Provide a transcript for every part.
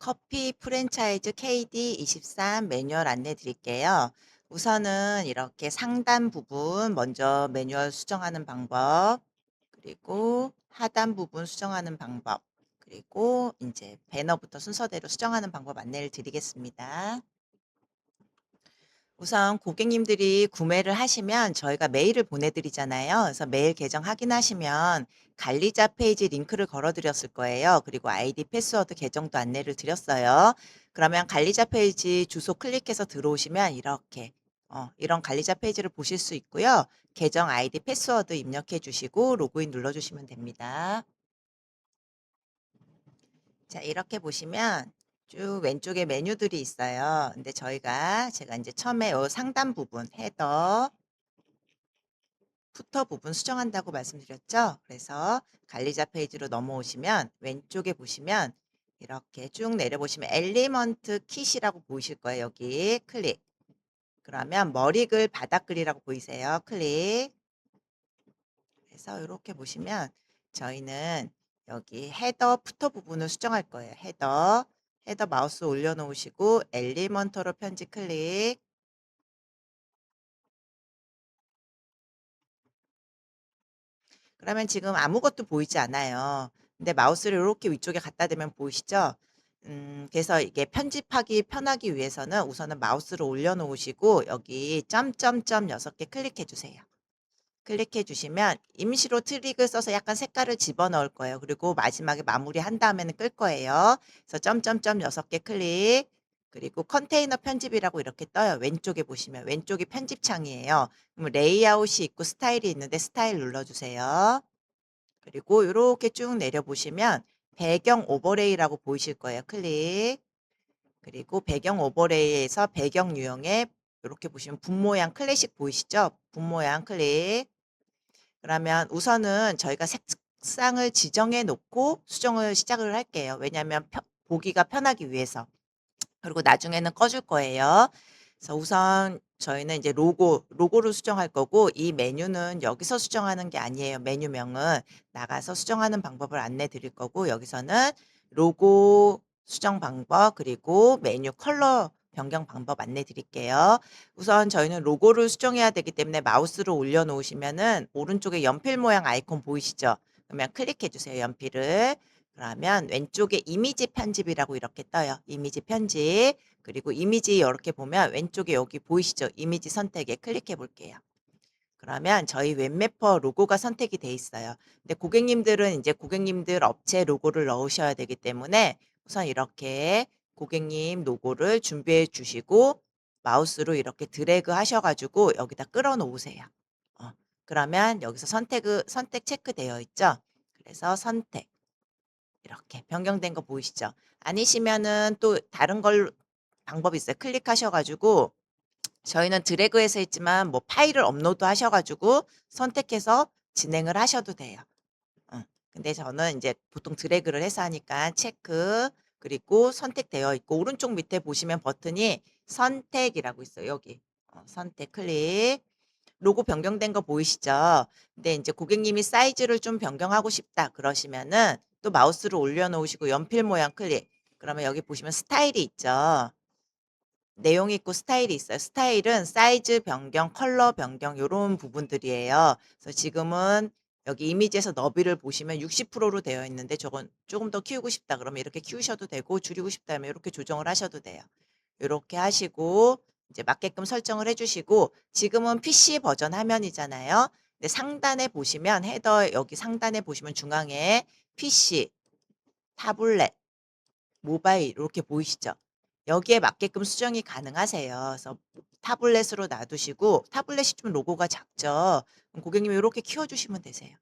커피 프랜차이즈 KD23 매뉴얼 안내 드릴게요. 우선은 이렇게 상단 부분 먼저 매뉴얼 수정하는 방법, 그리고 하단 부분 수정하는 방법, 그리고 이제 배너부터 순서대로 수정하는 방법 안내를 드리겠습니다. 우선 고객님들이 구매를 하시면 저희가 메일을 보내드리잖아요. 그래서 메일 계정 확인하시면 관리자 페이지 링크를 걸어드렸을 거예요. 그리고 아이디 패스워드 계정도 안내를 드렸어요. 그러면 관리자 페이지 주소 클릭해서 들어오시면 이렇게 이런 관리자 페이지를 보실 수 있고요. 계정 아이디 패스워드 입력해 주시고 로그인 눌러주시면 됩니다. 자, 이렇게 보시면 쭉 왼쪽에 메뉴들이 있어요. 근데 제가 이제 처음에 요 상단 부분 헤더, 부터 부분 수정한다고 말씀드렸죠? 그래서 관리자 페이지로 넘어오시면 왼쪽에 보시면 이렇게 쭉 내려보시면 엘리먼트 킷이라고 보이실 거예요. 여기 클릭. 그러면 머리글 바닥글이라고 보이세요? 클릭. 그래서 이렇게 보시면 저희는 여기 헤더 푸터 부분을 수정할 거예요. 헤더 마우스 올려놓으시고 엘리먼터로 편집 클릭. 그러면 지금 아무것도 보이지 않아요. 근데 마우스를 이렇게 위쪽에 갖다 대면 보이시죠? 그래서 이게 편집하기 편하기 위해서는 우선은 마우스를 올려놓으시고 여기 점점점 6개 클릭해 주세요. 클릭해 주시면 임시로 트릭을 써서 약간 색깔을 집어넣을 거예요. 그리고 마지막에 마무리한 다음에는 끌 거예요. 그래서 점점점 6개 클릭. 그리고 컨테이너 편집이라고 이렇게 떠요. 왼쪽에 보시면 왼쪽이 편집 창이에요. 그럼 레이아웃이 있고 스타일이 있는데 스타일 눌러주세요. 그리고 이렇게 쭉 내려 보시면 배경 오버레이라고 보이실 거예요. 클릭. 그리고 배경 오버레이에서 배경 유형에 이렇게 보시면 분 모양 클래식 보이시죠? 분 모양 클릭. 그러면 우선은 저희가 색상을 지정해 놓고 수정을 시작을 할게요. 왜냐하면 보기가 편하기 위해서. 그리고 나중에는 꺼줄 거예요. 그래서 우선 저희는 이제 로고를 수정할 거고 이 메뉴는 여기서 수정하는 게 아니에요. 메뉴명은 나가서 수정하는 방법을 안내 드릴 거고 여기서는 로고 수정 방법 그리고 메뉴 컬러 변경 방법 안내 드릴게요. 우선 저희는 로고를 수정해야 되기 때문에 마우스를 올려 놓으시면은 오른쪽에 연필 모양 아이콘 보이시죠? 그러면 클릭해 주세요, 연필을. 그러면 왼쪽에 이미지 편집이라고 이렇게 떠요. 이미지 편집. 그리고 이미지 이렇게 보면 왼쪽에 여기 보이시죠? 이미지 선택에 클릭해 볼게요. 그러면 저희 웹매퍼 로고가 선택이 돼 있어요. 근데 고객님들은 이제 고객님들 업체 로고를 넣으셔야 되기 때문에 우선 이렇게 고객님 로고를 준비해 주시고 마우스로 이렇게 드래그 하셔 가지고 여기다 끌어 놓으세요. 어. 그러면 여기서 선택 체크되어 있죠? 그래서 선택 이렇게 변경된 거 보이시죠? 아니시면은 또 다른 걸 방법이 있어요. 클릭하셔 가지고 저희는 드래그해서 했지만 뭐 파일을 업로드 하셔 가지고 선택해서 진행을 하셔도 돼요. 근데 저는 이제 보통 드래그를 해서 하니까 체크 그리고 선택되어 있고 오른쪽 밑에 보시면 버튼이 선택이라고 있어요. 여기. 선택 클릭. 로고 변경된 거 보이시죠? 근데 인제 고객님이 사이즈를 좀 변경하고 싶다 그러시면은 또 마우스를 올려 놓으시고 연필 모양 클릭. 그러면 여기 보시면 스타일이 있죠. 내용이 있고 스타일이 있어요. 스타일은 사이즈 변경, 컬러 변경 요런 부분들이에요. 그래서 지금은 여기 이미지에서 너비를 보시면 60%로 되어 있는데 저건 쪼금 더 키우고 싶다 그러면 이렇게 키우셔도 되고 줄이고 싶다면 요렇게 조정을 하셔도 돼요. 요렇게 하시고 이제 맞게끔 설정을 해 주시고 지금은 PC 버전 화면이잖아요. 근데 상단에 보시면 헤더 여기 상단에 보시면 중앙에 PC, 타블렛 모바일 이렇게 보이시죠? 여기에 맞게끔 수정이 가능하세요. 그래서 타블렛으로 놔두시고 타블렛이 좀 로고가 작죠? 그럼 고객님이 요렇게 키워 주시면 되세요.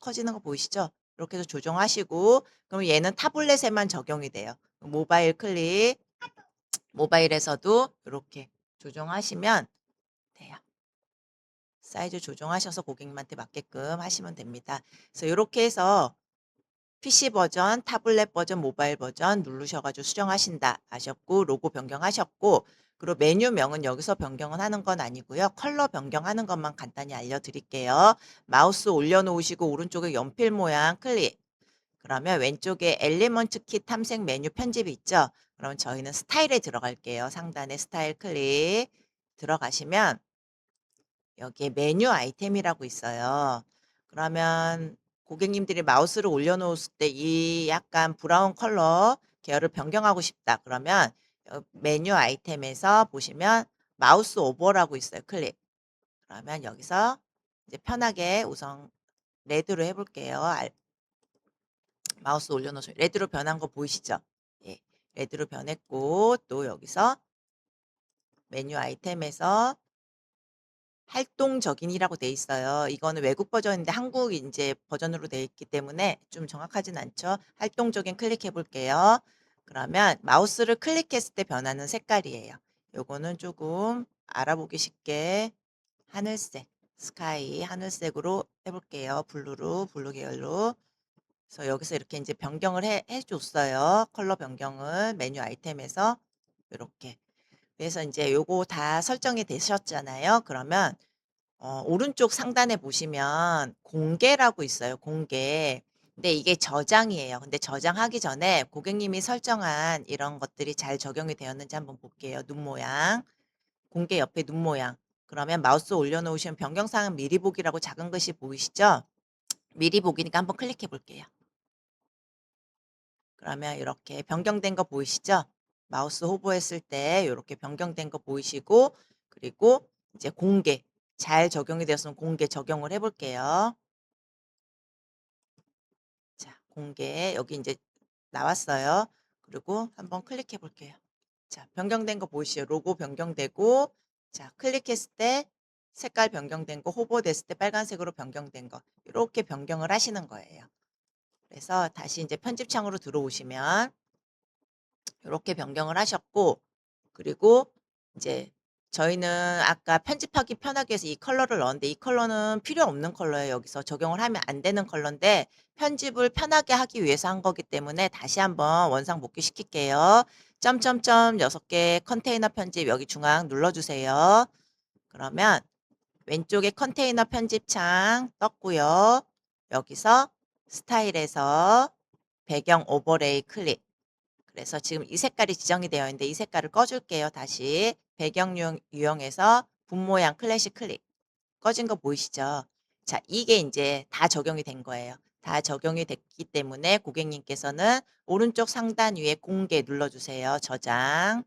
커지는 거 보이시죠? 이렇게 해서 조정하시고 그럼 얘는 타블렛에만 적용이 돼요. 모바일 클릭, 모바일에서도 요렇게 조정하시면 돼요. 사이즈 조정하셔서 고객님한테 맞게끔 하시면 됩니다. 그래서 요렇게 해서 PC 버전, 타블렛 버전, 모바일 버전 누르셔 가지고 수정하신다 하셨고 로고 변경하셨고 그리고 메뉴명은 여기서 변경을 하는 건 아니고요. 컬러 변경하는 것만 간단히 알려 드릴게요. 마우스 올려 놓으시고 오른쪽에 연필 모양 클릭. 그러면 왼쪽에 엘리먼트 키 탐색 메뉴 편집이 있죠? 그럼 저희는 스타일에 들어갈게요. 상단에 스타일 클릭 들어가시면 여기에 메뉴 아이템이라고 있어요. 그러면 고객님들이 마우스를 올려놓았을 때 이 약간 브라운 컬러 계열을 변경하고 싶다. 그러면 메뉴 아이템에서 보시면 마우스 오버라고 있어요. 클릭. 그러면 여기서 이제 편하게 우선 레드로 해볼게요. 마우스 올려놓으시면 레드로 변한 거 보이시죠? 예, 레드로 변했고 또 여기서 메뉴 아이템에서 활동적인이라고 돼 있어요. 이거는 외국 버전인데 한국 인제 버전으로 돼 있기 때문에 좀 정확하진 않죠. 활동적인 클릭해 볼게요. 그러면 마우스를 클릭했을 때 변하는 색깔이에요. 요거는 쪼금 알아보기 쉽게 하늘색, 스카이 하늘색으로 해 볼게요. 블루 계열로. 그래서 여기서 이렇게 인제 변경을 해 줬어요. 컬러 변경을 메뉴 아이템에서 요렇게. 그래서 인제 요거 다 설정이 되셨잖아요. 그러면 오른쪽 상단에 보시면 공개라고 있어요, 공개. 근데 이게 저장이에요. 근데 저장하기 전에 고객님이 설정한 이런 것들이 잘 적용이 되었는지 한번 볼게요. 눈 모양, 공개 옆에 눈 모양. 그러면 마우스 올려놓으시면 변경사항 미리 보기라고 작은 글씨 보이시죠? 미리 보기니까 한번 클릭해 볼게요. 그러면 이렇게 변경된 거 보이시죠? 마우스 호버했을 때 이렇게 변경된 거 보이시고 그리고 이제 공개 잘 적용이 되었으면 공개 적용을 해 볼게요. 자, 공개 여기 이제 나왔어요. 그리고 한번 클릭해 볼게요. 자, 변경된 거 보이시죠? 로고 변경되고 자, 클릭했을 때 색깔 변경된 거 호버됐을 때 빨간색으로 변경된 거 이렇게 변경을 하시는 거예요. 그래서 다시 이제 편집창으로 들어오시면 요렇게 변경을 하셨고 그리고 이제 저희는 아까 편집하기 편하기 위해서 이 컬러를 넣었는데 이 컬러는 필요 없는 컬러예요. 여기서 적용을 하면 안 되는 컬러인데 편집을 편하게 하기 위해서 한 거기 때문에 다시 한번 원상 복귀시킬게요. 점점점 6개 컨테이너 편집 여기 중앙 눌러주세요. 그러면 왼쪽에 컨테이너 편집창 떴고요. 여기서 스타일에서 배경 오버레이 클릭 그래서 지금 이 색깔이 지정이 되어 있는데 이 색깔을 꺼 줄게요 다시. 배경 유형에서 분 모양 클래식 클릭. 꺼진 거 보이시죠? 자 이게 이제 다 적용이 된 거예요. 다 적용이 됐기 때문에 고객님께서는 오른쪽 상단 위에 공개 눌러 주세요. 저장.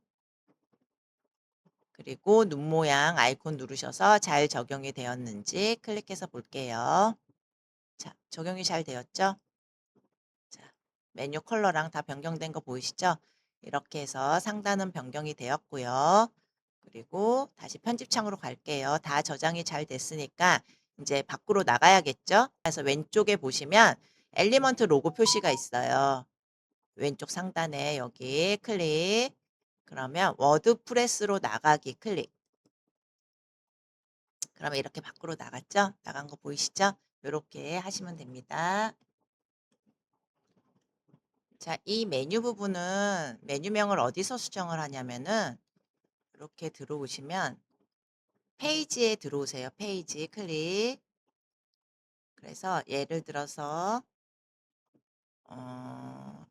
그리고 눈 모양 아이콘 누르셔서 잘 적용이 되었는지 클릭해서 볼게요. 자 적용이 잘 되었죠? 자, 메뉴 컬러랑 다 변경된 거 보이시죠? 이렇게 해서 상단은 변경이 되었고요. 그리고 다시 편집창으로 갈게요. 다 저장이 잘 됐으니까 이제 밖으로 나가야겠죠? 그래서 왼쪽에 보시면 엘리먼트 로고 표시가 있어요. 왼쪽 상단에 여기 클릭. 그러면 워드프레스로 나가기 클릭. 그러면 이렇게 밖으로 나갔죠? 나간 거 보이시죠? 이렇게 하시면 됩니다. 자, 이 메뉴 부분은 메뉴명을 어디서 수정을 하냐면은 이렇게 들어오시면 페이지에 들어오세요. 페이지 클릭. 그래서 예를 들어서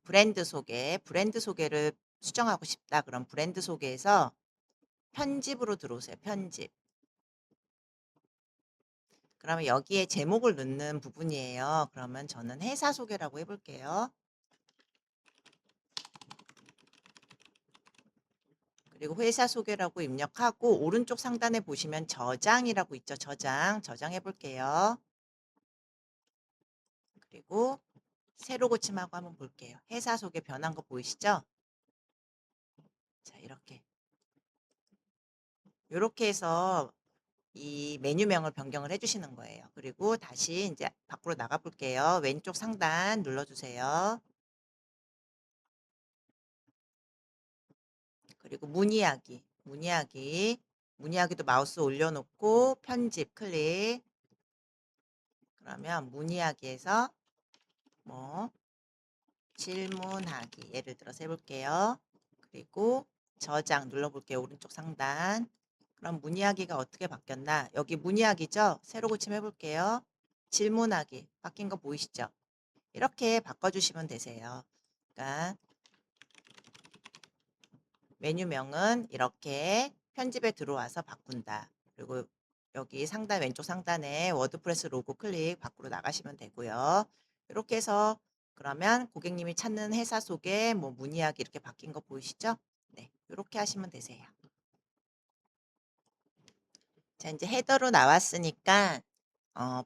브랜드 소개를 수정하고 싶다. 그럼 브랜드 소개에서 편집으로 들어오세요. 편집. 그러면 여기에 제목을 넣는 부분이에요. 그러면 저는 회사 소개라고 해볼게요. 그리고 회사 소개라고 입력하고 오른쪽 상단에 보시면 저장이라고 있죠. 저장. 저장해 볼게요. 그리고 세로 고침하고 한번 볼게요. 회사 소개 변한 거 보이시죠? 자, 이렇게. 요렇게 해서 이 메뉴명을 변경을 해 주시는 거예요. 그리고 다시 이제 밖으로 나가 볼게요. 왼쪽 상단 눌러 주세요. 그리고 문의하기도 마우스 올려놓고 편집 클릭. 그러면 문의하기에서 뭐 질문하기 예를 들어서 해볼게요. 그리고 저장 눌러볼게요. 오른쪽 상단. 그럼 문의하기가 어떻게 바뀌었나? 여기 문의하기죠? 새로 고침 해볼게요. 질문하기 바뀐 거 보이시죠? 이렇게 바꿔주시면 되세요. 그러니까 메뉴명은 이렇게 편집에 들어와서 바꾼다. 그리고 여기 상단 왼쪽 상단에 워드프레스 로고 클릭 밖으로 나가시면 되고요. 이렇게 해서 그러면 고객님이 찾는 회사 속에 뭐 문의하기 이렇게 바뀐 거 보이시죠? 네, 이렇게 하시면 되세요. 자, 이제 헤더로 나왔으니까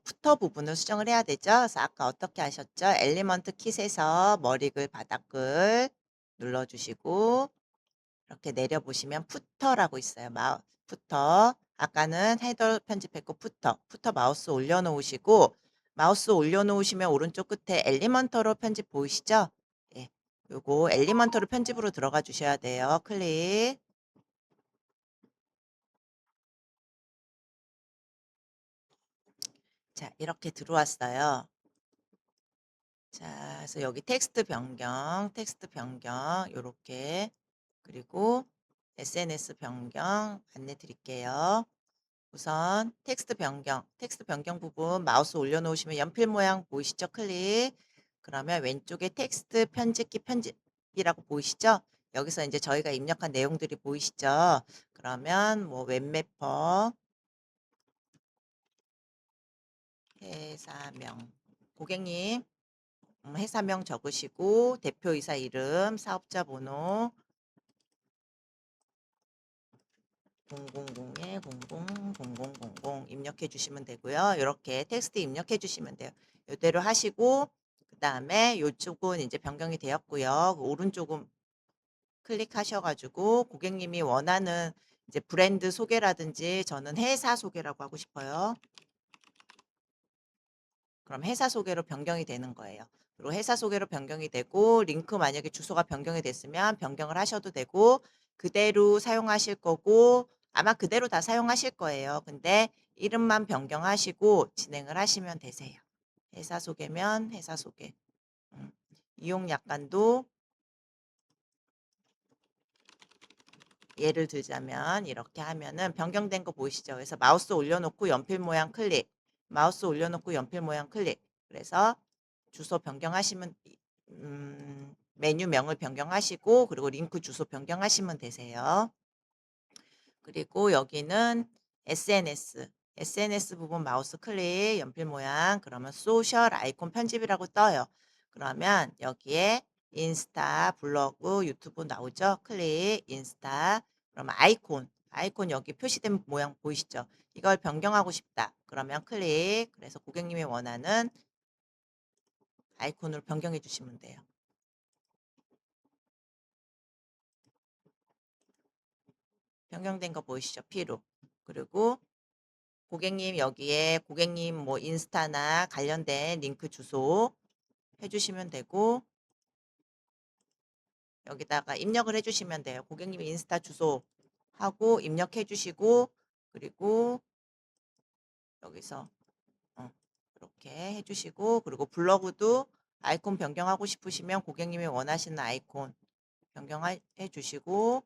부터 부분을 수정을 해야 되죠. 그래서 아까 어떻게 하셨죠? 엘리먼트 킷에서 머리글 바닥글 눌러주시고 이렇게 내려보시면 푸터라고 있어요. 푸터. 아까는 헤더 편집했고 푸터 마우스 올려놓으시고 마우스 올려놓으시면 오른쪽 끝에 엘리먼터로 편집 보이시죠? 예. 요거 엘리먼터로 편집으로 들어가 주셔야 돼요. 클릭. 자, 이렇게 들어왔어요. 자, 그래서 여기 텍스트 변경 요렇게 그리고 SNS 변경 안내 드릴게요. 우선 텍스트 변경 부분 마우스 올려놓으시면 연필 모양 보이시죠? 클릭. 그러면 왼쪽에 텍스트 편집기 편집이라고 보이시죠? 여기서 이제 저희가 입력한 내용들이 보이시죠? 그러면 뭐 웹매퍼, 회사명, 고객님 회사명 적으시고 대표이사 이름, 사업자 번호 000에 000000 입력해 주시면 되고요. 이렇게 텍스트 입력해 주시면 돼요. 이대로 하시고 그다음에 요쪽은 이제 변경이 되었고요. 오른쪽은 클릭하셔 가지고 고객님이 원하는 이제 브랜드 소개라든지 저는 회사 소개라고 하고 싶어요. 그럼 회사 소개로 변경이 되는 거예요. 그리고 회사 소개로 변경이 되고 링크 만약에 주소가 변경이 됐으면 변경을 하셔도 되고 그대로 사용하실 거고 아마 그대로 다 사용하실 거예요. 근데 이름만 변경하시고 진행을 하시면 되세요. 회사 소개면 회사 소개. 음. 이용 약관도 예를 들자면 이렇게 하면은 변경된 거 보이시죠? 그래서 마우스 올려놓고 연필 모양 클릭, 마우스 올려놓고 연필 모양 클릭. 그래서 주소 변경하시면 메뉴명을 변경하시고 그리고 링크 주소 변경하시면 되세요. 그리고 여기는 SNS 부분 마우스 클릭 연필 모양 그러면 소셜 아이콘 편집이라고 떠요. 그러면 여기에 인스타, 블로그, 유튜브 나오죠? 클릭 인스타 그러면 아이콘 여기 표시된 모양 보이시죠? 이걸 변경하고 싶다. 그러면 클릭 그래서 고객님이 원하는 아이콘으로 변경해 주시면 돼요. 변경된 거 보이시죠? P로. 그리고 고객님 여기에 고객님 뭐 인스타나 관련된 링크 주소 해주시면 되고 여기다가 입력을 해주시면 돼요. 고객님 인스타 주소 하고 입력해 주시고 그리고 여기서 이렇게 해주시고 그리고 블로그도 아이콘 변경하고 싶으시면 고객님이 원하시는 아이콘 변경해 주시고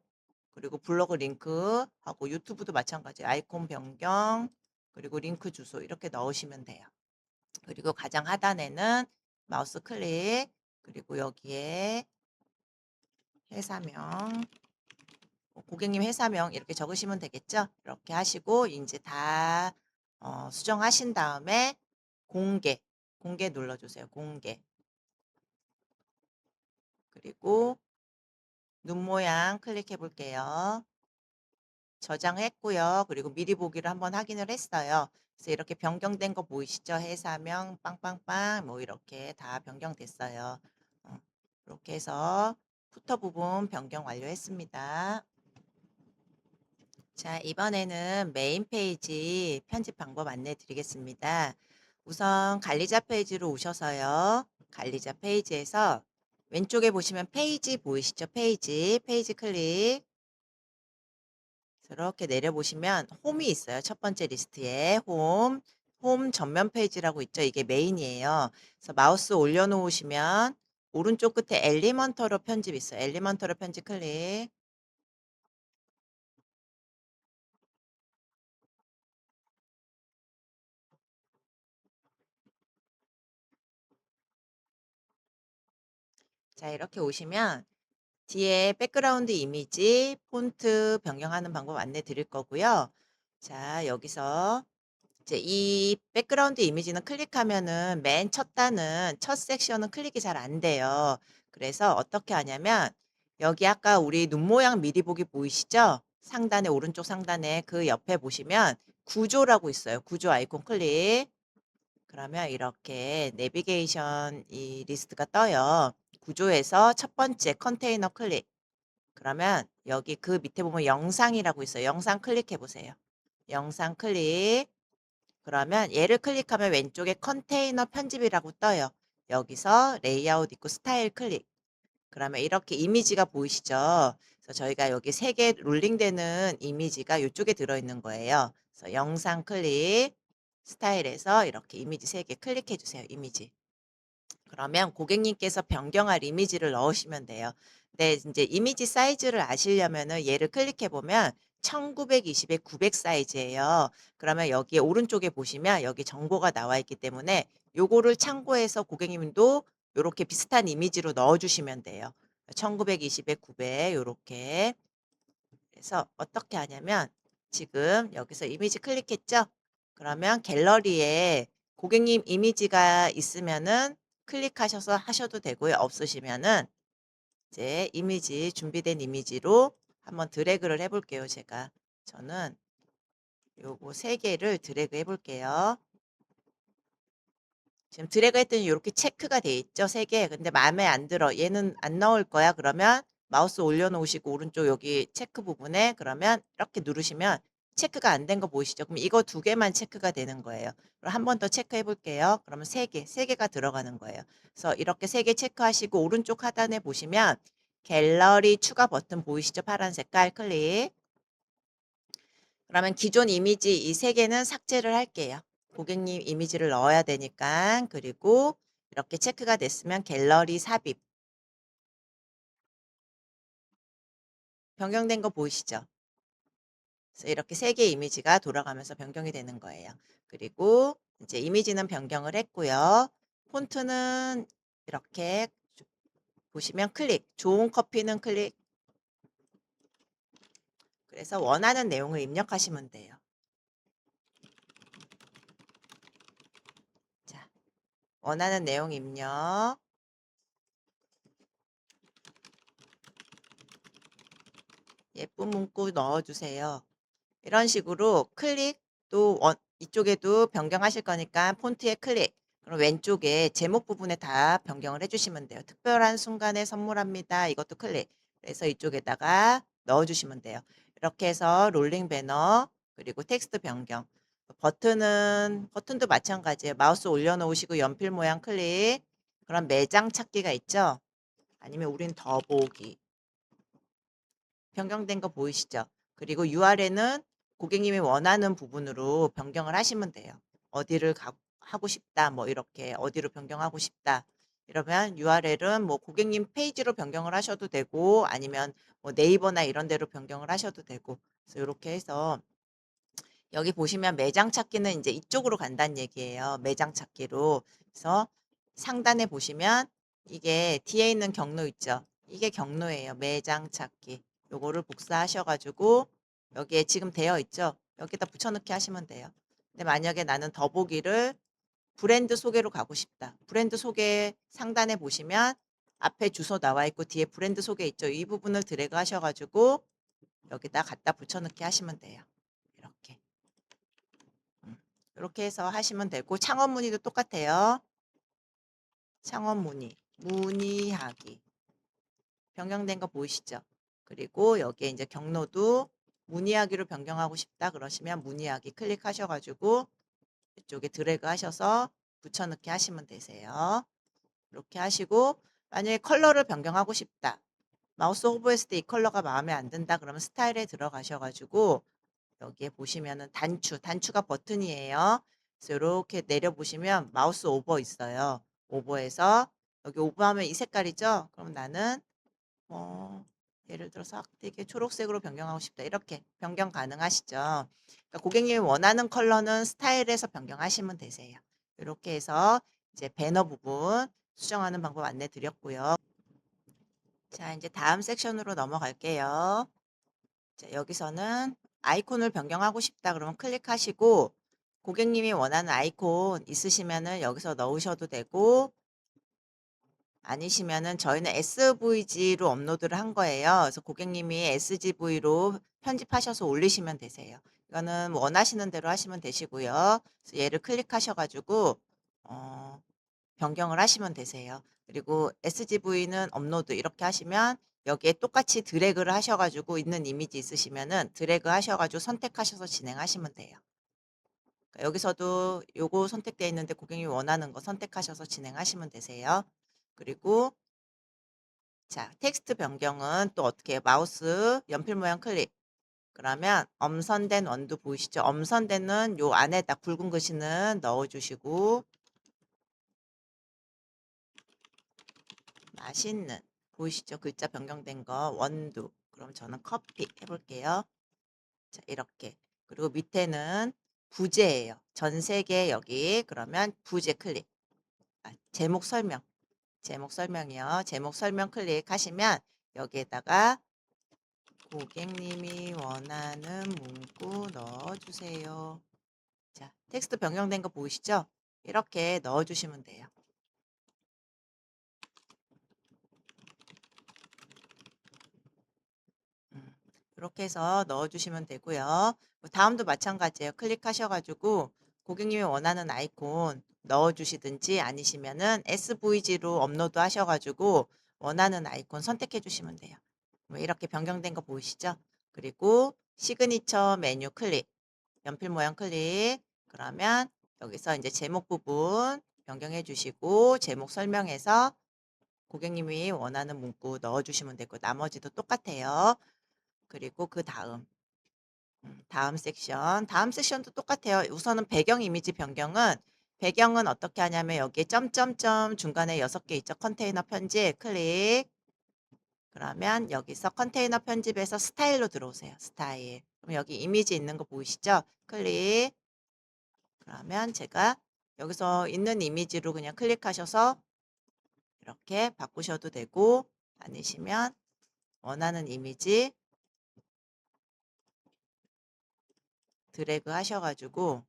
그리고 블로그 링크하고 유튜브도 마찬가지 아이콘 변경 그리고 링크 주소 이렇게 넣으시면 돼요. 그리고 가장 하단에는 마우스 클릭 그리고 여기에 회사명 고객님 회사명 이렇게 적으시면 되겠죠. 이렇게 하시고 이제 다 수정하신 다음에 공개 눌러주세요. 공개 그리고 눈 모양 클릭해 볼게요. 저장했고요. 그리고 미리 보기를 한번 확인을 했어요. 그래서 이렇게 변경된 거 보이시죠? 회사명 빵빵빵 뭐 이렇게 다 변경됐어요. 어, 이렇게 해서 부터 부분 변경 완료했습니다. 자, 이번에는 메인 페이지 편집 방법 안내 드리겠습니다. 우선 관리자 페이지로 오셔서요. 관리자 페이지에서 왼쪽에 보시면 페이지 보이시죠? 페이지 클릭. 이렇게 내려보시면 홈이 있어요. 첫 번째 리스트에 홈 전면 페이지라고 있죠. 이게 메인이에요. 그래서 마우스 올려놓으시면 오른쪽 끝에 엘리먼터로 편집 있어요. 엘리먼터로 편집 클릭. 자, 이렇게 오시면 뒤에 백그라운드 이미지, 폰트 변경하는 방법 안내 드릴 거고요. 자, 여기서 이제 이 백그라운드 이미지는 클릭하면은 맨 첫 단은 첫 섹션은 클릭이 잘 안 돼요. 그래서 어떻게 하냐면 여기 아까 우리 눈 모양 미리 보기 보이시죠? 상단에 오른쪽 상단에 그 옆에 보시면 구조라고 있어요. 구조 아이콘 클릭. 그러면 이렇게 내비게이션 이 리스트가 떠요. 구조에서 첫 번째 컨테이너 클릭. 그러면 여기 그 밑에 보면 영상이라고 있어요. 영상 클릭해 보세요. 영상 클릭. 그러면 얘를 클릭하면 왼쪽에 컨테이너 편집이라고 떠요. 여기서 레이아웃 있고 스타일 클릭. 그러면 이렇게 이미지가 보이시죠? 그래서 저희가 여기 3개 롤링되는 이미지가 이쪽에 들어있는 거예요. 그래서 영상 클릭, 스타일에서 이렇게 이미지 3개 클릭해 주세요. 이미지. 그러면 고객님께서 변경할 이미지를 넣으시면 돼요. 근데 이제 이미지 사이즈를 아시려면은 얘를 클릭해 보면 1920에 900 사이즈예요. 그러면 여기 오른쪽에 보시면 여기 정보가 나와 있기 때문에 요거를 참고해서 고객님도 요렇게 비슷한 이미지로 넣어 주시면 돼요. 1920에 900 요렇게. 그래서 어떻게 하냐면 지금 여기서 이미지 클릭했죠? 그러면 갤러리에 고객님 이미지가 있으면은 클릭하셔서 하셔도 되고요. 없으시면은 이제 이미지 준비된 이미지로 한번 드래그를 해 볼게요, 제가. 저는 요거 3개를 드래그 해 볼게요. 지금 드래그 했더니 요렇게 체크가 돼 있죠, 3개. 근데 마음에 안 들어. 얘는 안 넣을 거야. 그러면 마우스 올려 놓으시고 오른쪽 여기 체크 부분에 그러면 이렇게 누르시면 체크가 안 된 거 보이시죠? 그럼 이거 2개만 체크가 되는 거예요. 그럼 한 번 더 체크해 볼게요. 그러면 3개, 3개가 들어가는 거예요. 그래서 이렇게 3개 체크하시고 오른쪽 하단에 보시면 갤러리 추가 버튼 보이시죠? 파란 색깔 클릭. 그러면 기존 이미지 이 3개는 삭제를 할게요. 고객님 이미지를 넣어야 되니까. 그리고 이렇게 체크가 됐으면 갤러리 삽입. 변경된 거 보이시죠? 그래서 이렇게 3개 이미지가 돌아가면서 변경이 되는 거예요. 그리고 이제 이미지는 변경을 했고요. 폰트는 이렇게 보시면 클릭, 좋은 커피는 클릭. 그래서 원하는 내용을 입력하시면 돼요. 자, 원하는 내용 입력. 예쁜 문구 넣어주세요. 이런 식으로 클릭 또 이쪽에도 변경하실 거니까 폰트에 클릭. 그럼 왼쪽에 제목 부분에 다 변경을 해주시면 돼요. 특별한 순간에 선물합니다. 이것도 클릭. 그래서 이쪽에다가 넣어주시면 돼요. 이렇게 해서 롤링 배너 그리고 텍스트 변경. 버튼도 마찬가지예요. 마우스 올려놓으시고 연필 모양 클릭. 그럼 매장 찾기가 있죠. 아니면 우린 더보기. 변경된 거 보이시죠? 그리고 URL은 고객님이 원하는 부분으로 변경을 하시면 돼요. 어디를 하고 싶다, 뭐 이렇게 어디로 변경하고 싶다. 이러면 URL은 뭐 고객님 페이지로 변경을 하셔도 되고 아니면 뭐 네이버나 이런 데로 변경을 하셔도 되고 그래서 이렇게 해서 여기 보시면 매장 찾기는 이제 이쪽으로 간다는 얘기예요. 매장 찾기로. 그래서 상단에 보시면 이게 뒤에 있는 경로 있죠. 이게 경로예요. 매장 찾기. 요거를 복사하셔 가지고 여기에 지금 되어 있죠. 여기다 붙여넣기 하시면 돼요. 근데 만약에 나는 더보기를 브랜드 소개로 가고 싶다. 브랜드 소개 상단에 보시면 앞에 주소 나와 있고 뒤에 브랜드 소개 있죠. 이 부분을 드래그 하셔 가지고 여기다 갖다 붙여넣기 하시면 돼요. 이렇게. 이렇게 해서 하시면 되고 창업 문의도 똑같아요. 창업 문의, 문의하기. 변경된 거 보이시죠? 그리고 여기에 이제 경로도 문의하기로 변경하고 싶다 그러시면 문의하기 클릭하셔 가지고 이쪽에 드래그 하셔서 붙여넣기 하시면 되세요. 이렇게 하시고 만약에 컬러를 변경하고 싶다. 마우스 호버했을 때 이 컬러가 마음에 안 든다 그러면 스타일에 들어가셔 가지고 여기에 보시면은 단추가 버튼이에요. 그래서 요렇게 내려보시면 마우스 오버 있어요. 오버해서 여기 오버하면 이 색깔이죠? 그럼 나는 예를 들어서 되게 초록색으로 변경하고 싶다. 이렇게 변경 가능하시죠? 그러니까 고객님이 원하는 컬러는 스타일에서 변경하시면 되세요. 이렇게 해서 이제 배너 부분 수정하는 방법 안내 드렸고요. 자, 이제 다음 섹션으로 넘어갈게요. 자, 여기서는 아이콘을 변경하고 싶다 그러면 클릭하시고 고객님이 원하는 아이콘 있으시면은 여기서 넣으셔도 되고 아니시면은 저희는 SVG로 업로드를 한 거예요. 그래서 고객님이 SGV로 편집하셔서 올리시면 되세요. 이거는 원하시는 대로 하시면 되시고요. 그래서 얘를 클릭하셔 가지고 어 변경을 하시면 되세요. 그리고 SGV는 업로드 이렇게 하시면 여기에 똑같이 드래그를 하셔 가지고 있는 이미지 있으시면은 드래그 하셔 가지고 선택하셔서 진행하시면 돼요. 그러니까 여기서도 요거 선택되어 있는데 고객님이 원하는 거 선택하셔서 진행하시면 되세요. 그리고 자, 텍스트 변경은 또 어떻게 해요? 마우스 연필 모양 클릭. 그러면 엄선된 원두 보이시죠? 엄선된은 요 안에다 굵은 글씨는 넣어 주시고 맛있는 보이시죠? 글자 변경된 거 원두. 그럼 저는 커피 해 볼게요. 자, 이렇게. 그리고 밑에는 부제예요. 전 세계 여기 그러면 부제 클릭. 아, 제목 설명. 제목 설명이요. 제목 설명 클릭하시면 여기에다가 고객님이 원하는 문구 넣어주세요. 자, 텍스트 변경된 거 보이시죠? 이렇게 넣어주시면 돼요. 음, 이렇게 해서 넣어주시면 되고요. 뭐 다음도 마찬가지예요. 클릭하셔가지고 고객님이 원하는 아이콘 넣어주시든지 아니시면은 SVG로 업로드 하셔가지고 원하는 아이콘 선택해 주시면 돼요. 뭐 이렇게 변경된 거 보이시죠? 그리고 시그니처 메뉴 클릭. 연필 모양 클릭. 그러면 여기서 이제 제목 부분 변경해 주시고 제목 설명해서 고객님이 원하는 문구 넣어 주시면 되고 나머지도 똑같아요. 그리고 다음 섹션. 다음 섹션도 똑같아요. 우선은 배경 이미지 변경은 배경은 어떻게 하냐면 여기에 점점점 중간에 6개 있죠. 컨테이너 편집 클릭. 그러면 여기서 컨테이너 편집에서 스타일로 들어오세요. 스타일. 그럼 여기 이미지 있는 거 보이시죠? 클릭. 그러면 제가 여기서 있는 이미지로 그냥 클릭하셔서 이렇게 바꾸셔도 되고 아니시면 원하는 이미지 드래그 하셔가지고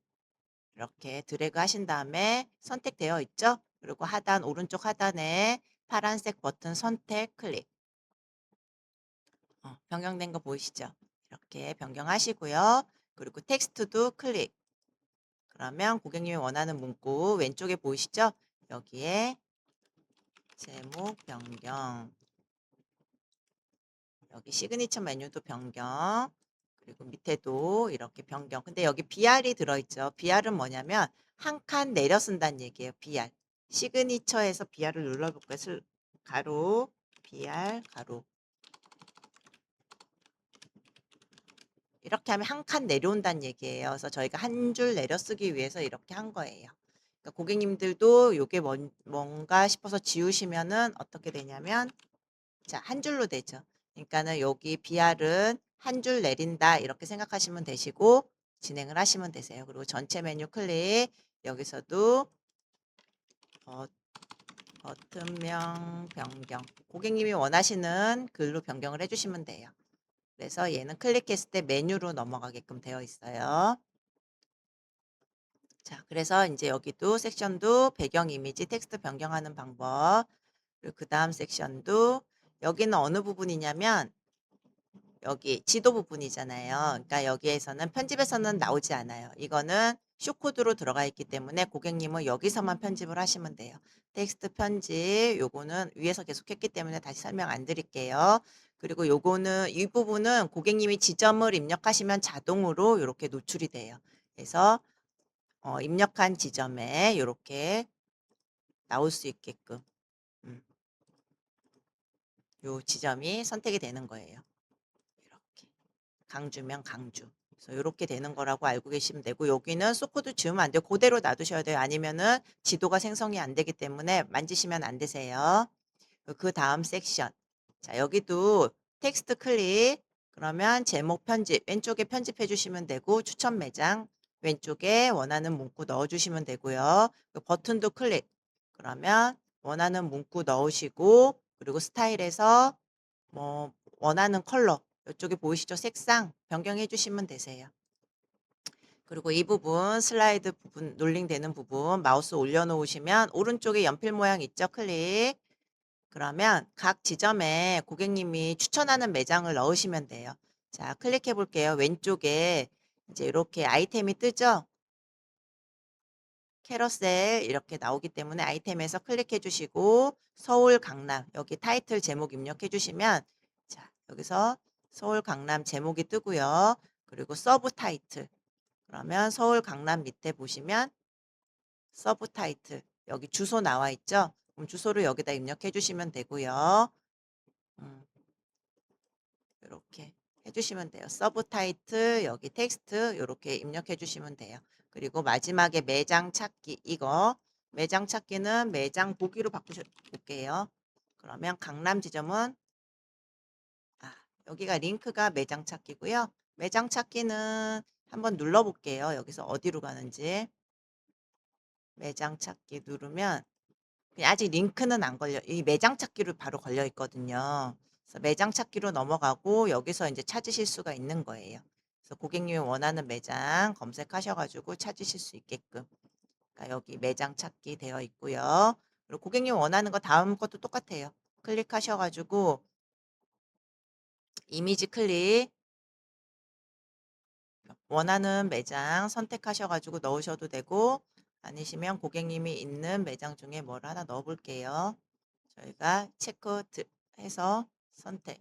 이렇게 드래그 하신 다음에 선택되어 있죠? 그리고 하단 오른쪽 하단에 파란색 버튼 선택 클릭. 변경된 거 보이시죠? 이렇게 변경하시고요. 그리고 텍스트도 클릭. 그러면 고객님이 원하는 문구 왼쪽에 보이시죠? 여기에 제목 변경. 여기 시그니처 메뉴도 변경. 그리고 밑에도 이렇게 변경. 근데 여기 BR이 들어있죠. BR은 뭐냐면 한 칸 내려 쓴다는 얘기예요. BR. 시그니처에서 BR을 눌러볼까요? 가로, BR, 가로. 이렇게 하면 한 칸 내려온다는 얘기예요. 그래서 저희가 한 줄 내려 쓰기 위해서 이렇게 한 거예요. 그러니까 고객님들도 요게 뭔가 싶어서 지우시면은 어떻게 되냐면 자, 한 줄로 되죠. 그러니까는 여기 BR은 한 줄 내린다 이렇게 생각하시면 되시고 진행을 하시면 되세요. 그리고 전체 메뉴 클릭 여기서도 버, 버튼명 변경 고객님이 원하시는 글로 변경을 해주시면 돼요. 그래서 얘는 클릭했을 때 메뉴로 넘어가게끔 되어 있어요. 자, 그래서 이제 여기도 섹션도 배경 이미지 텍스트 변경하는 방법 그리고 그 다음 섹션도 여기는 어느 부분이냐면 여기 지도 부분이잖아요. 그러니까 여기에서는 편집에서는 나오지 않아요. 이거는 쇼코드로 들어가 있기 때문에 고객님은 여기서만 편집을 하시면 돼요. 텍스트 편집 요거는 위에서 계속 했기 때문에 다시 설명 안 드릴게요. 그리고 요거는 이 부분은 고객님이 지점을 입력하시면 자동으로 이렇게 노출이 돼요. 그래서 입력한 지점에 이렇게 나올 수 있게끔 음, 요 지점이 선택이 되는 거예요. 이렇게. 강주면 강주. 그래서 요렇게 되는 거라고 알고 계시면 되고 여기는 소코드 지우면 안 돼요. 그대로 놔두셔야 돼요. 아니면은 지도가 생성이 안 되기 때문에 만지시면 안 되세요. 그다음 섹션. 자, 여기도 텍스트 클릭. 그러면 제목 편집 왼쪽에 편집해 주시면 되고 추천 매장 왼쪽에 원하는 문구 넣어 주시면 되고요. 그 버튼도 클릭. 그러면 원하는 문구 넣으시고 그리고 스타일에서 뭐 원하는 컬러 이쪽에 보이시죠? 색상 변경해 주시면 되세요. 그리고 이 부분 슬라이드 부분 롤링되는 부분 마우스 올려놓으시면 오른쪽에 연필 모양 있죠? 클릭. 그러면 각 지점에 고객님이 추천하는 매장을 넣으시면 돼요. 자, 클릭해 볼게요. 왼쪽에 이제 이렇게 아이템이 뜨죠? 캐러셀 이렇게 나오기 때문에 아이템에서 클릭해 주시고 서울 강남 여기 타이틀 제목 입력해 주시면 자, 여기서 서울 강남 제목이 뜨고요. 그리고 서브 타이틀 그러면 서울 강남 밑에 보시면 서브 타이틀 여기 주소 나와 있죠? 그럼 주소를 여기다 입력해 주시면 되고요. 이렇게 해주시면 돼요. 서브 타이틀 여기 텍스트 이렇게 입력해 주시면 돼요. 그리고 마지막에 매장 찾기 이거 매장 찾기는 매장 보기로 바꾸셔 볼게요. 그러면 강남 지점은 여기가 링크가 매장 찾기고요. 매장 찾기는 한번 눌러 볼게요. 여기서 어디로 가는지 매장 찾기 누르면 아직 링크는 안 걸려 이 매장 찾기로 바로 걸려 있거든요. 그래서 매장 찾기로 넘어가고 여기서 이제 찾으실 수가 있는 거예요. 그래서 고객님이 원하는 매장 검색하셔 가지고 찾으실 수 있게끔 그러니까 여기 매장 찾기 되어 있고요. 그리고 고객님 원하는 거 다음 것도 똑같아요. 클릭하셔 가지고 이미지 클릭 원하는 매장 선택하셔 가지고 넣으셔도 되고 아니시면 고객님이 있는 매장 중에 뭘 하나 넣어 볼게요. 저희가 체크 해서 선택.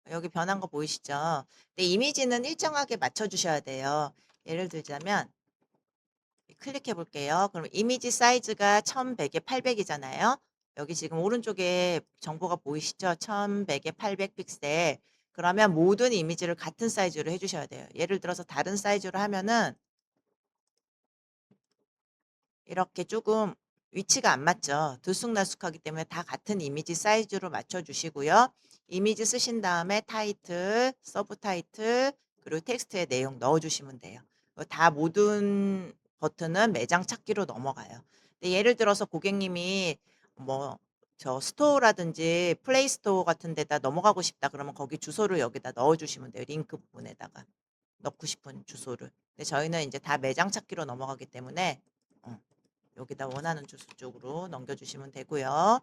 여기 변한 거 보이시죠? 근데 이미지는 일정하게 맞춰 주셔야 돼요. 예를 들자면 클릭해 볼게요. 그럼 이미지 사이즈가 1100에 800이잖아요. 여기 지금 오른쪽에 정보가 보이시죠? 1100에 800 픽셀. 그러면 모든 이미지를 같은 사이즈로 해 주셔야 돼요. 예를 들어서 다른 사이즈로 하면은 이렇게 조금 위치가 안 맞죠. 들쑥날쑥하기 때문에 다 같은 이미지 사이즈로 맞춰 주시고요. 이미지 쓰신 다음에 타이틀, 서브 타이틀, 그리고 텍스트의 내용 넣어 주시면 돼요. 다 모든 버튼은 매장 찾기로 넘어가요. 근데 예를 들어서 고객님이 뭐 저 스토어라든지 플레이 스토어 같은 데다 넘어가고 싶다 그러면 거기 주소를 여기다 넣어 주시면 돼요. 링크 부분에다가 넣고 싶은 주소를. 근데 저희는 이제 다 매장 찾기로 넘어가기 때문에 어. 여기다 원하는 주소 쪽으로 넘겨주시면 되고요.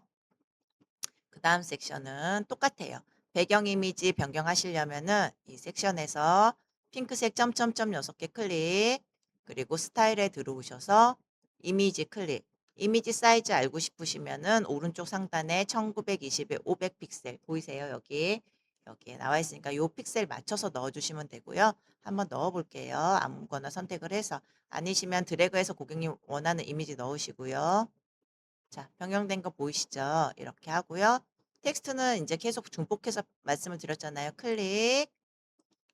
그 다음 섹션은 똑같아요. 배경 이미지 변경하시려면은 이 섹션에서 핑크색 점점점 6개 클릭 그리고 스타일에 들어오셔서 이미지 클릭 이미지 사이즈 알고 싶으시면은 오른쪽 상단에 1920에 500 픽셀 보이세요? 여기에 나와 있으니까 요 픽셀 맞춰서 넣어주시면 되고요. 한번 넣어볼게요. 아무거나 선택을 해서 아니시면 드래그해서 고객님 원하는 이미지 넣으시고요. 자, 변경된 거 보이시죠? 이렇게 하고요. 텍스트는 이제 계속 중복해서 말씀을 드렸잖아요. 클릭,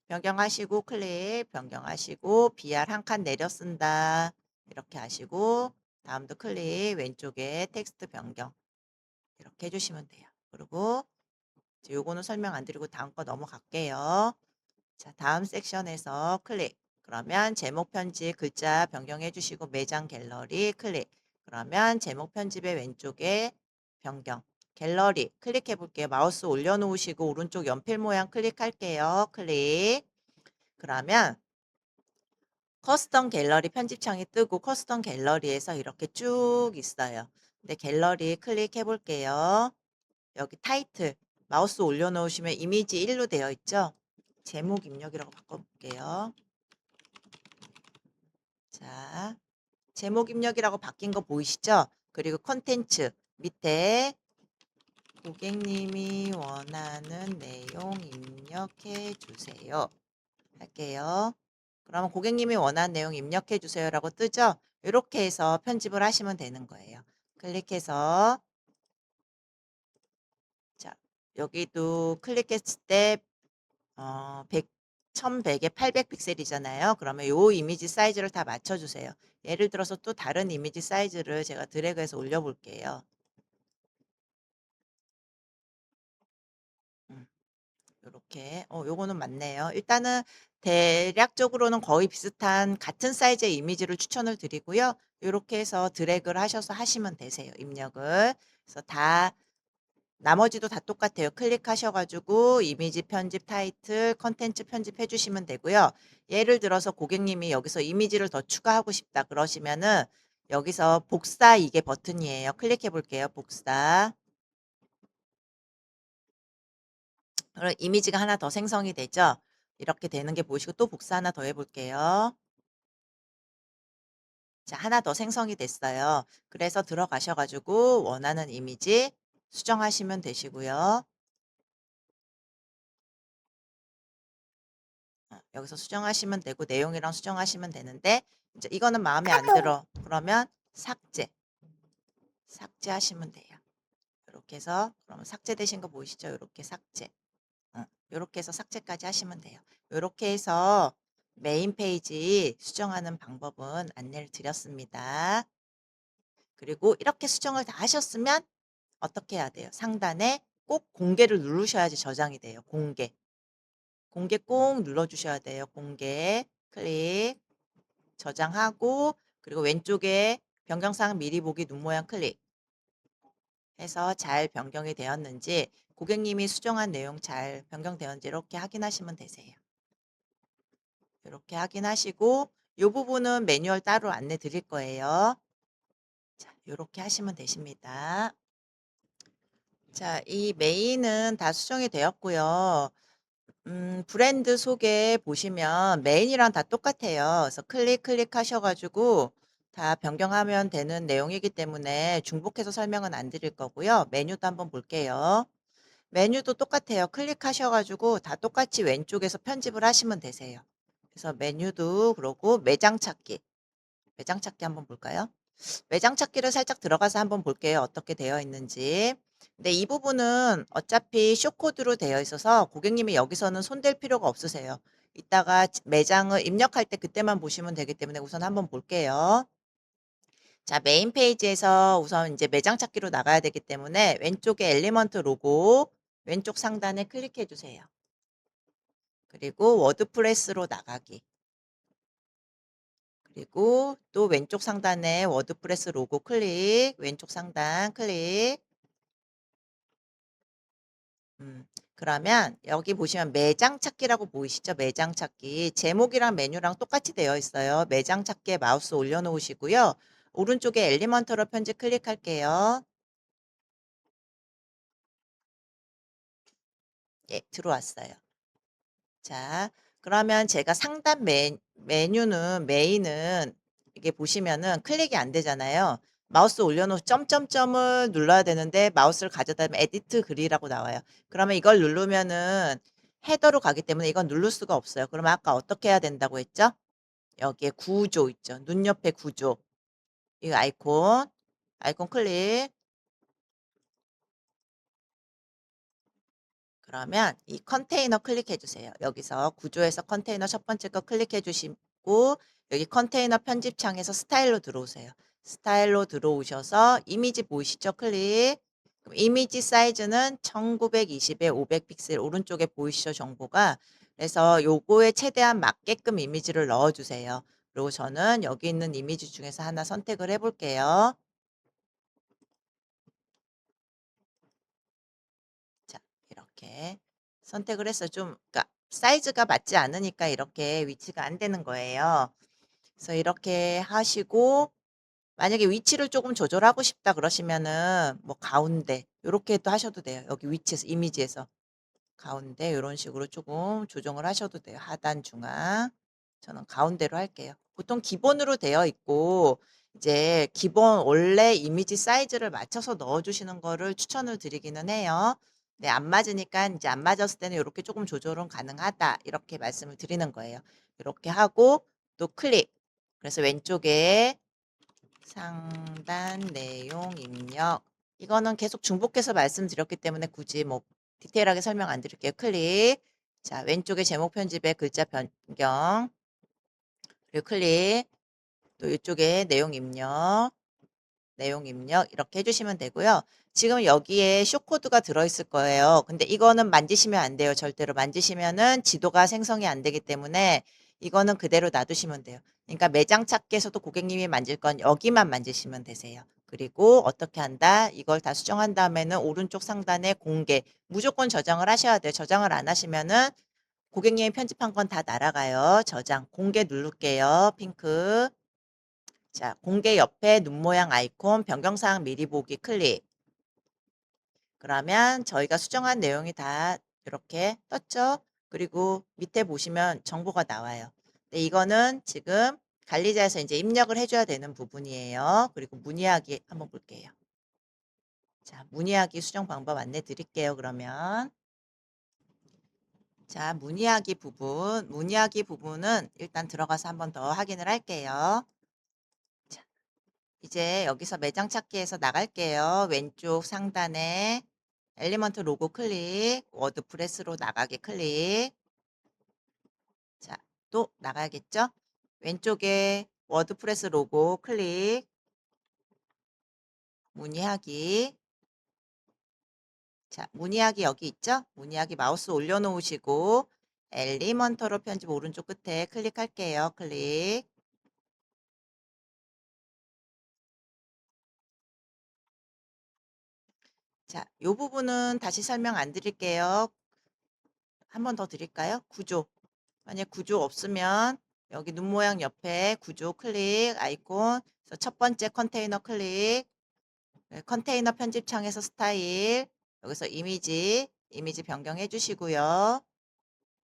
변경하시고 클릭, 변경하시고 BR 한 칸 내려 쓴다. 이렇게 하시고 다음도 클릭, 왼쪽에 텍스트 변경 이렇게 해주시면 돼요. 그리고 이제 요거는 설명 안 드리고 다음 거 넘어갈게요. 자, 다음 섹션에서 클릭. 그러면 제목 편집 글자 변경해 주시고 매장 갤러리 클릭. 그러면 제목 편집의 왼쪽에 변경. 갤러리 클릭해 볼게요. 마우스 올려놓으시고 오른쪽 연필 모양 클릭할게요. 클릭. 그러면 커스텀 갤러리 편집창이 뜨고 커스텀 갤러리에서 이렇게 쭉 있어요. 근데 갤러리 클릭해 볼게요. 여기 타이틀 마우스 올려놓으시면 이미지 1로 되어 있죠. 제목 입력이라고 바꿔볼게요. 자, 제목 입력이라고 바뀐 거 보이시죠? 그리고 컨텐츠 밑에 고객님이 원하는 내용 입력해 주세요. 할게요. 그러면 고객님이 원하는 내용 입력해 주세요라고 뜨죠? 이렇게 해서 편집을 하시면 되는 거예요. 클릭해서 자, 여기도 클릭했을 때 100 1100에 800 픽셀이잖아요. 그러면 요 이미지 사이즈를 다 맞춰 주세요. 예를 들어서 또 다른 이미지 사이즈를 제가 드래그해서 올려 볼게요. 음. 요렇게. 요거는 맞네요. 일단은 대략적으로는 거의 비슷한 같은 사이즈의 이미지를 추천을 드리고요. 요렇게 해서 드래그를 하셔서 하시면 되세요, 입력을. 그래서 다 나머지도 다 똑같아요. 클릭하셔 가지고 이미지 편집, 타이틀, 컨텐츠 편집해 주시면 되고요. 예를 들어서 고객님이 여기서 이미지를 더 추가하고 싶다 그러시면은 여기서 복사 이게 버튼이에요. 클릭해 볼게요. 복사. 그럼 이미지가 하나 더 생성이 되죠. 이렇게 되는 게 보이시고 또 복사 하나 더 해 볼게요. 자, 하나 더 생성이 됐어요. 그래서 들어가셔 가지고 원하는 이미지 수정하시면 되시고요. 여기서 수정하시면 되고 내용이랑 수정하시면 되는데 이제 이거는 마음에 안 들어. 그러면 삭제, 삭제하시면 돼요. 이렇게 해서 그러면 삭제되신 거 보이시죠? 이렇게 삭제. 요렇게 해서 삭제까지 하시면 돼요. 요렇게 해서 메인 페이지 수정하는 방법은 안내를 드렸습니다. 그리고 이렇게 수정을 다 하셨으면 어떻게 해야 돼요? 상단에 꼭 공개를 누르셔야지 저장이 돼요. 공개. 공개 꼭 눌러주셔야 돼요. 공개 클릭 저장하고 그리고 왼쪽에 변경사항 미리 보기 눈 모양 클릭 해서 잘 변경이 되었는지 고객님이 수정한 내용 잘 변경되었는지 이렇게 확인하시면 되세요. 이렇게 확인하시고 이 부분은 매뉴얼 따로 안내 드릴 거예요. 자, 이렇게 하시면 되십니다. 자, 이 메인은 다 수정이 되었고요. 브랜드 소개 보시면 메인이랑 다 똑같아요. 그래서 클릭하셔 가지고 다 변경하면 되는 내용이기 때문에 중복해서 설명은 안 드릴 거고요. 메뉴도 한번 볼게요. 메뉴도 똑같아요. 클릭하셔 가지고 다 똑같이 왼쪽에서 편집을 하시면 되세요. 그래서 메뉴도 그러고 매장 찾기. 매장 찾기 한번 볼까요? 매장 찾기를 살짝 들어가서 한번 볼게요. 어떻게 되어 있는지. 근데 이 부분은 어차피 쇼코드로 되어 있어서 고객님이 여기서는 손댈 필요가 없으세요. 이따가 매장을 입력할 때 그때만 보시면 되기 때문에 우선 한번 볼게요. 자, 메인 페이지에서 우선 이제 매장 찾기로 나가야 되기 때문에 왼쪽에 엘리먼트 로고 왼쪽 상단에 클릭해 주세요. 그리고 워드프레스로 나가기. 그리고 또 왼쪽 상단에 워드프레스 로고 클릭, 왼쪽 상단 클릭. 그러면 여기 보시면 매장 찾기라고 보이시죠? 매장 찾기. 제목이랑 메뉴랑 똑같이 되어 있어요. 매장 찾기에 마우스 올려놓으시고요. 오른쪽에 엘리먼터로 편집 클릭할게요. 예, 들어왔어요. 자, 그러면 제가 상단 메뉴는 메인은 이게 보시면은 클릭이 안 되잖아요. 마우스 올려놓은 점점점을 눌러야 되는데 마우스를 가져다 대면 에디트 글이라고 나와요. 그러면 이걸 누르면은 헤더로 가기 때문에 이건 누를 수가 없어요. 그러면 아까 어떻게 해야 된다고 했죠? 여기에 구조 있죠. 눈 옆에 구조. 이 아이콘. 아이콘 클릭. 그러면 이 컨테이너 클릭해 주세요. 여기서 구조에서 컨테이너 첫 번째 거 클릭해 주시고 여기 컨테이너 편집창에서 스타일로 들어오세요. 스타일로 들어오셔서 이미지 보이시죠? 클릭. 그럼 이미지 사이즈는 1920에 500 픽셀 오른쪽에 보이시죠? 정보가. 그래서 요거에 최대한 맞게끔 이미지를 넣어 주세요. 그리고 저는 여기 있는 이미지 중에서 하나 선택을 해 볼게요. 자, 이렇게 선택을 해서 좀 그러니까 사이즈가 맞지 않으니까 이렇게 위치가 안 되는 거예요. 그래서 이렇게 하시고 만약에 위치를 조금 조절하고 싶다 그러시면은 뭐 가운데 요렇게 또 하셔도 돼요. 여기 위치에서 이미지에서 가운데 요런 식으로 조금 조정을 하셔도 돼요. 하단, 중앙. 저는 가운데로 할게요. 보통 기본으로 되어 있고 이제 기본 원래 이미지 사이즈를 맞춰서 넣어 주시는 거를 추천을 드리기는 해요. 네, 안 맞으니까 이제 안 맞았을 때는 요렇게 조금 조절은 가능하다. 이렇게 말씀을 드리는 거예요. 이렇게 하고 또 클릭. 그래서 왼쪽에 상단 내용 입력. 이거는 계속 중복해서 말씀드렸기 때문에 굳이 뭐 디테일하게 설명 안 드릴게요. 클릭. 자, 왼쪽에 제목 편집에 글자 변경. 그리고 클릭. 또 이쪽에 내용 입력. 내용 입력 이렇게 해 주시면 되고요. 지금 여기에 쇼코드가 들어있을 거예요. 근데 이거는 만지시면 안 돼요. 절대로 만지시면은 지도가 생성이 안 되기 때문에 이거는 그대로 놔두시면 돼요. 그러니까 매장 찾기에서도 고객님이 만질 건 여기만 만지시면 되세요. 그리고 어떻게 한다? 이걸 다 수정한 다음에는 오른쪽 상단에 공개. 무조건 저장을 하셔야 돼요. 저장을 안 하시면은 고객님이 편집한 건 다 날아가요. 저장. 공개 누를게요. 핑크. 자, 공개 옆에 눈 모양 아이콘 변경사항 미리 보기 클릭. 그러면 저희가 수정한 내용이 다 이렇게 떴죠? 그리고 밑에 보시면 정보가 나와요. 근데 이거는 지금 관리자에서 이제 입력을 해줘야 되는 부분이에요. 그리고 문의하기 한번 볼게요. 자, 문의하기 수정 방법 안내 드릴게요. 그러면. 자, 문의하기 부분은 일단 들어가서 한번 더 확인을 할게요. 자, 이제 여기서 매장 찾기에서 나갈게요. 왼쪽 상단에 엘리먼트 로고 클릭, 워드프레스로 나가기 클릭. 자, 또 나가야겠죠? 왼쪽에 워드프레스 로고 클릭, 문의하기. 자, 문의하기 여기 있죠? 문의하기 마우스 올려놓으시고 엘리먼터로 편집 오른쪽 끝에 클릭할게요. 클릭. 자, 요 부분은 다시 설명 안 드릴게요. 한 번 더 드릴까요? 구조. 만약 구조 없으면 여기 눈 모양 옆에 구조 클릭 아이콘. 그래서 첫 번째 컨테이너 클릭. 네, 컨테이너 편집창에서 스타일. 여기서 이미지 변경해 주시고요.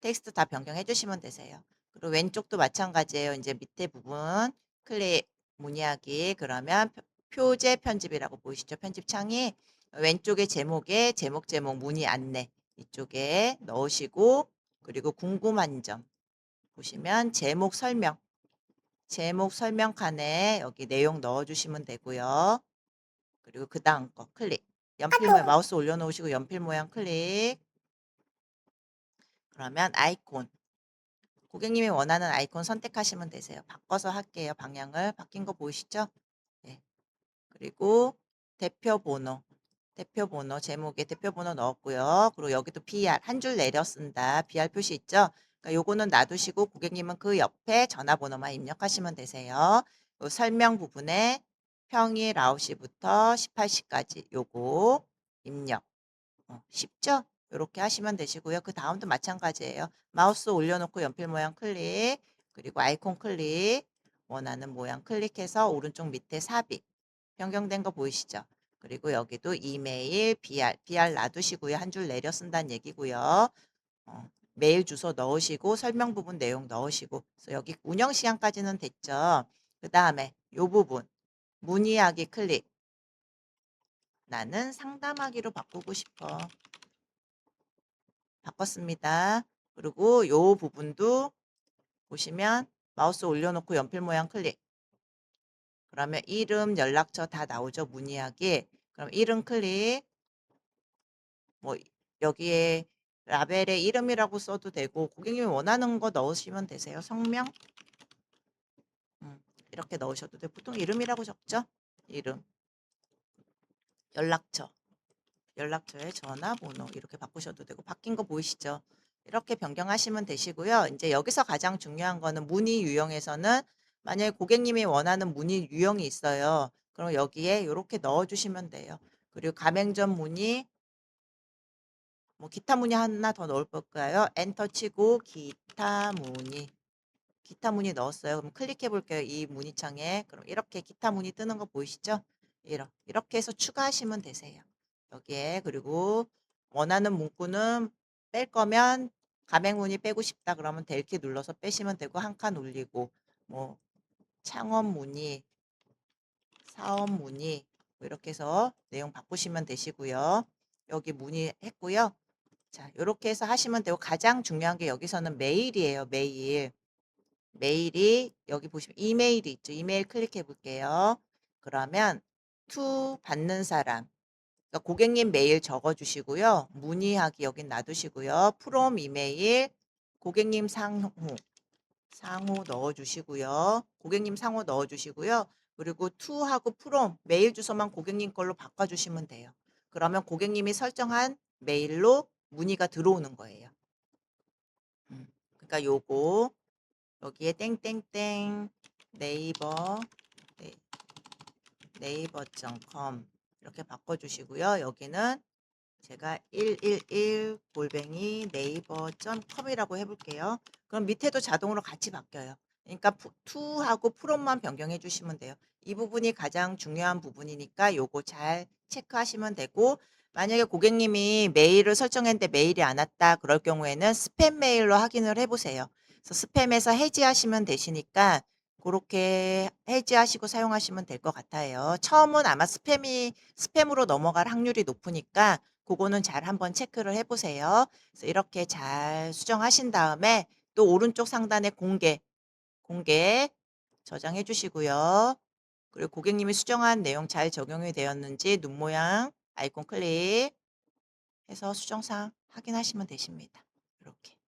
텍스트 다 변경해 주시면 되세요. 그리고 왼쪽도 마찬가지예요. 이제 밑에 부분 클릭 문의하기 그러면 표제 편집이라고 보이시죠? 편집창이 왼쪽에 제목에 제목 문의 안내 이쪽에 넣으시고 그리고 궁금한 점 보시면 제목 설명 칸에 여기 내용 넣어주시면 되고요. 그리고 그 다음 거 클릭 연필 모양 마우스 올려놓으시고 연필 모양 클릭 그러면 아이콘 고객님이 원하는 아이콘 선택하시면 되세요. 바꿔서 할게요. 방향을 바뀐 거 보이시죠? 네. 그리고 대표 번호 제목에 대표 번호 넣었고요. 그리고 여기도 BR 한 줄 내려 쓴다. BR 표시 있죠? 그러니까 요거는 놔두시고 고객님은 그 옆에 전화번호만 입력하시면 되세요. 요 설명 부분에 평일 9시부터 18시까지 요거 입력. 쉽죠? 이렇게 하시면 되시고요. 그 다음도 마찬가지예요. 마우스 올려놓고 연필 모양 클릭, 그리고 아이콘 클릭, 원하는 모양 클릭해서 오른쪽 밑에 삽입, 변경된 거 보이시죠? 그리고 여기도 이메일, BR 놔두시고요. 한 줄 내려 쓴다는 얘기고요. 메일 주소 넣으시고 설명 부분 내용 넣으시고 그래서 여기 운영 시간까지는 됐죠. 그 다음에 요 부분 문의하기 클릭. 나는 상담하기로 바꾸고 싶어. 바꿨습니다. 그리고 요 부분도 보시면 마우스 올려놓고 연필 모양 클릭. 그러면 이름, 연락처 다 나오죠. 문의하기. 그럼 이름 클릭. 뭐 여기에 라벨에 이름이라고 써도 되고 고객님이 원하는 거 넣으시면 되세요. 성명 이렇게 넣으셔도 돼요. 보통 이름이라고 적죠. 이름, 연락처. 연락처에 전화번호 이렇게 바꾸셔도 되고 바뀐 거 보이시죠? 이렇게 변경하시면 되시고요. 이제 여기서 가장 중요한 거는 문의 유형에서는 만약에 고객님이 원하는 문의 유형이 있어요. 그럼 여기에 이렇게 넣어주시면 돼요. 그리고 가맹점 문의, 뭐 기타 문의 하나 더 넣을 걸까요? 엔터 치고 기타 문의 넣었어요. 그럼 클릭해 볼게요. 이 문의창에. 그럼 이렇게 기타 문의 뜨는 거 보이시죠? 이렇게 해서 추가하시면 되세요. 여기에 그리고 원하는 문구는 뺄 거면 가맹 문의 빼고 싶다 그러면 델키 눌러서 빼시면 되고 한 칸 올리고 뭐 창업 문의, 사업 문의 뭐 이렇게 해서 내용 바꾸시면 되시고요. 여기 문의했고요. 자, 이렇게 해서 하시면 되고 가장 중요한 게 여기서는 메일이에요. 메일이 여기 보시면 이메일이 있죠. 이메일 클릭해 볼게요. 그러면 to 받는 사람 그러니까 고객님 메일 적어 주시고요. 문의하기 여긴 놔두시고요. from 이메일 고객님 상호 넣어 주시고요. 고객님 상호 넣어 주시고요. 그리고 to하고 from 메일 주소만 고객님 걸로 바꿔 주시면 돼요. 그러면 고객님이 설정한 메일로 문의가 들어오는 거예요. 그러니까 요거 여기에 땡땡땡 네이버 네이버.com 이렇게 바꿔 주시고요. 여기는 제가 111 골뱅이 네이버.com이라고 해 볼게요. 그럼 밑에도 자동으로 같이 바뀌어요. 그러니까 to하고 from만 변경해 주시면 돼요. 이 부분이 가장 중요한 부분이니까 요거 잘 체크하시면 되고, 만약에 고객님이 메일을 설정했는데 메일이 안 왔다 그럴 경우에는 스팸 메일로 확인을 해 보세요. 그래서 스팸에서 해지하시면 되시니까 고렇게 해지하시고 사용하시면 될 것 같아요. 처음은 아마 스팸으로 넘어갈 확률이 높으니까 고거는 잘 한번 체크를 해 보세요. 그래서 이렇게 잘 수정하신 다음에 또 오른쪽 상단에 공개 저장해 주시고요. 그리고 고객님이 수정한 내용 잘 적용이 되었는지 눈 모양 아이콘 클릭해서 수정사항 확인하시면 되십니다. 이렇게.